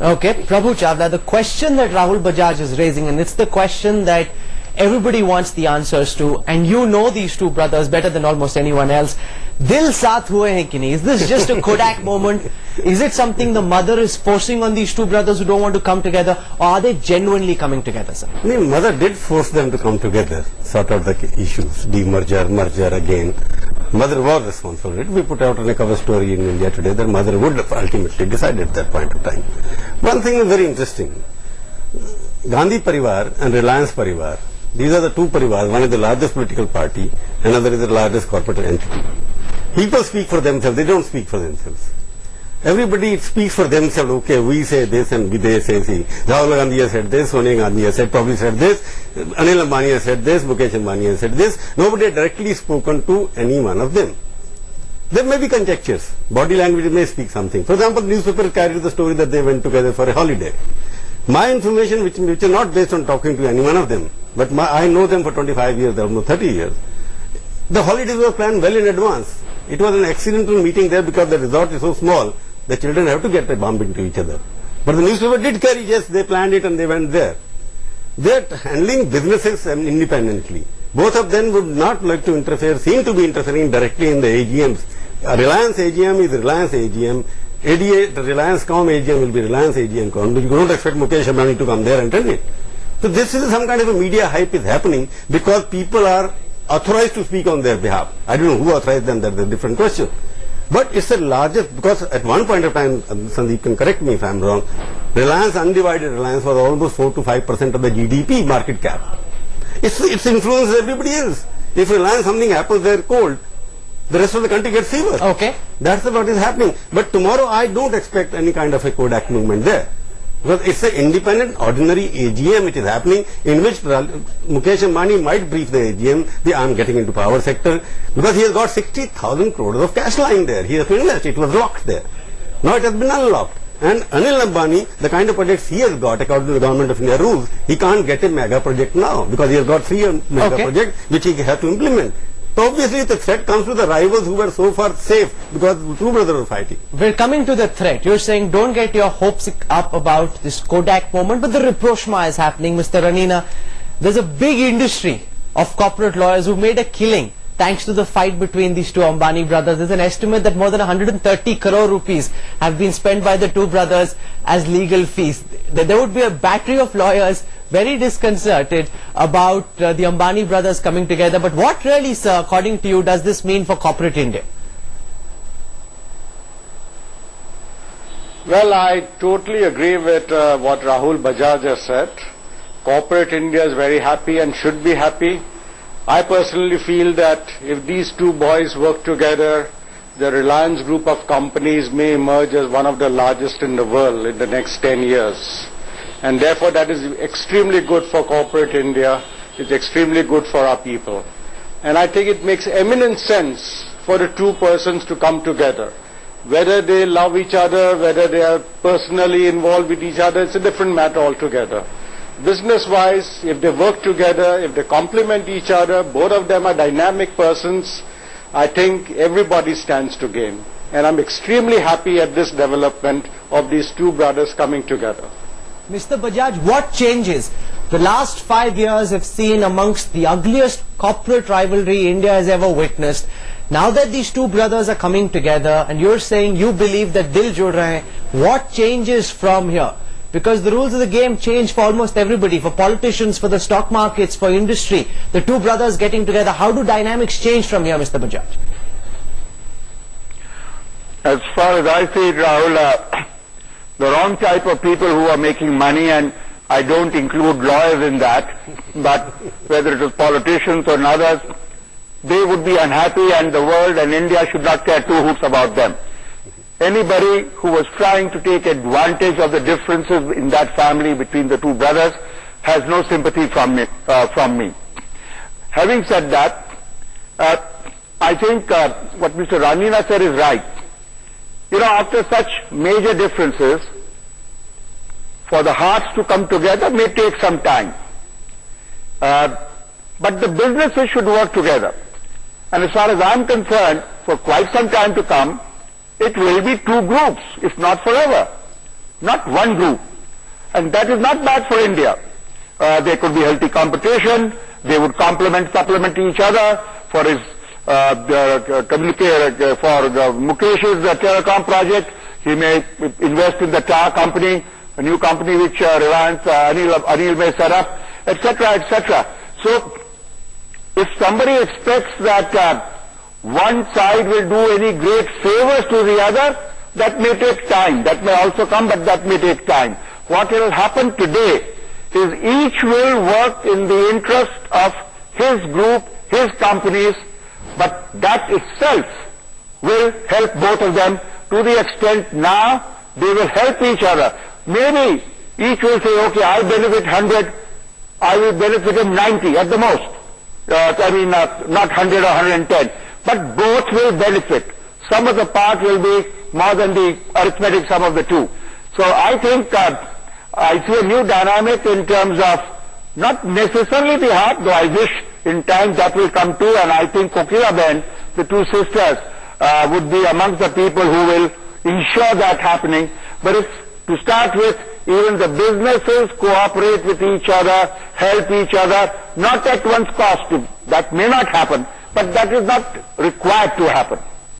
Okay, Prabhu Chawla, the question that Rahul Bajaj is raising, and it's the question that everybody wants the answers to, and you know these two brothers better than almost anyone else. Dil saath hue hain ki nahi? Is this just a Kodak moment? Is it something the mother is forcing on these two brothers who don't want to come together, or are they genuinely coming together, sir? No, mother did force them to come together, sort out the issues, demerger, merger again. Mother was responsible for it. We put out a cover story in India Today that mother would have ultimately decided at that point of time. One thing is very interesting. Gandhi Parivar and Reliance Parivar, these are the two parivars. One is the largest political party, another is the largest corporate entity. People speak for themselves, they don't speak for themselves. Everybody speaks for themselves. Okay, we say this and they say see. Rahul Gandhi has said this, Sonia Gandhi has said, probably said this, Anil Ambani has said this, Mukesh Ambani has said this. Nobody had directly spoken to any one of them. There may be conjectures. Body language may speak something. For example, newspaper carried the story that they went together for a holiday. My information, which is not based on talking to any one of them, but I know them for 25 years, almost 30 years. The holidays were planned well in advance. It was an accidental meeting there because the resort is so small, the children have to get a bump into each other. But the newspaper did carry, yes, they planned it and they went there. They are handling businesses independently. Both of them would not like to interfere, seem to be interfering directly in the AGMs. Reliance AGM is Reliance AGM. ADA, the Reliance Com AGM will be Reliance AGM Com. You don't expect Mukesh Ambani to come there and tell it. So this is some kind of a media hype is happening because people are authorized to speak on their behalf. I don't know who authorized them, that's a different question. But it's the largest, because at one point of time, Sandeep can correct me if I'm wrong, Reliance, undivided Reliance was almost 4 to 5% of the GDP market cap. It's influences everybody else. If Reliance something happens, they're cold. The rest of the country gets fever. Okay. That's what is happening. But tomorrow I don't expect any kind of a Kodak movement there. Because it's an independent, ordinary AGM which is happening, in which Mukesh Ambani might brief the AGM, I'm getting into power sector, because he has got 60,000 crores of cash lying there. He has to invest. It was locked there. Now it has been unlocked. And Anil Ambani, the kind of projects he has got, according to the Government of India rules, he can't get a mega project now, because he has got 3 mega projects which he has to implement. So obviously the threat comes to the rivals who were so far safe because the two brothers were fighting. We're coming to the threat. You're saying don't get your hopes up about this Kodak moment, but the rapprochement is happening, Mr. Ranina. There's a big industry of corporate lawyers who made a killing thanks to the fight between these two Ambani brothers. There's an estimate that more than 130 crore rupees have been spent by the two brothers as legal fees. There would be a battery of lawyers very disconcerted about the Ambani brothers coming together. But what really, sir, according to you, does this mean for corporate India? Well, I totally agree with what Rahul Bajaj has said. Corporate India is very happy and should be happy. I personally feel that if these two boys work together, the Reliance group of companies may emerge as one of the largest in the world in the next 10 years. And therefore that is extremely good for corporate India, it's extremely good for our people. And I think it makes eminent sense for the two persons to come together. Whether they love each other, whether they are personally involved with each other, it's a different matter altogether. Business-wise, if they work together, if they complement each other, both of them are dynamic persons, I think everybody stands to gain. And I'm extremely happy at this development of these two brothers coming together. Mr. Bajaj, what changes? The last 5 years have seen amongst the ugliest corporate rivalry India has ever witnessed. Now that these two brothers are coming together and you're saying you believe that dil jud rahe hain, what changes from here? Because the rules of the game change for almost everybody, for politicians, for the stock markets, for industry. The two brothers getting together, how do dynamics change from here, Mr. Bajaj? As far as I see it, Rahul, the wrong type of people who are making money, and I don't include lawyers in that, but whether it is politicians or others, they would be unhappy, and the world and India should not care two hoots about them. Anybody who was trying to take advantage of the differences in that family between the two brothers has no sympathy from me. Having said that, I think what Mr. Ranina said is right. You know, after such major differences, for the hearts to come together may take some time. But the businesses should work together. And as far as I'm concerned, for quite some time to come, it will be two groups, if not forever. not one group. And that is not bad for India. There could be healthy competition. They would supplement each other. For his Mukesh's telecom project, he may invest in the Tar company, a new company which Reliance Anil may set up, etc., etc. So, if somebody expects that one side will do any great favors to the other, that may take time. That may also come, but that may take time. What will happen today is each will work in the interest of his group, his companies, but that itself will help both of them to the extent now they will help each other. Maybe each will say, okay, I benefit 100, I will benefit him 90 at the most. Not 100 or 110. But both will benefit. Sum of the part will be more than the arithmetic sum of the two. So I think I see a new dynamic in terms of not necessarily the heart, though I wish in time that will come too, and I think Kokila-ben, the two sisters, would be amongst the people who will ensure that happening. But if, to start with, even the businesses cooperate with each other, help each other, not at one's cost. That may not happen, but that is not required to happen.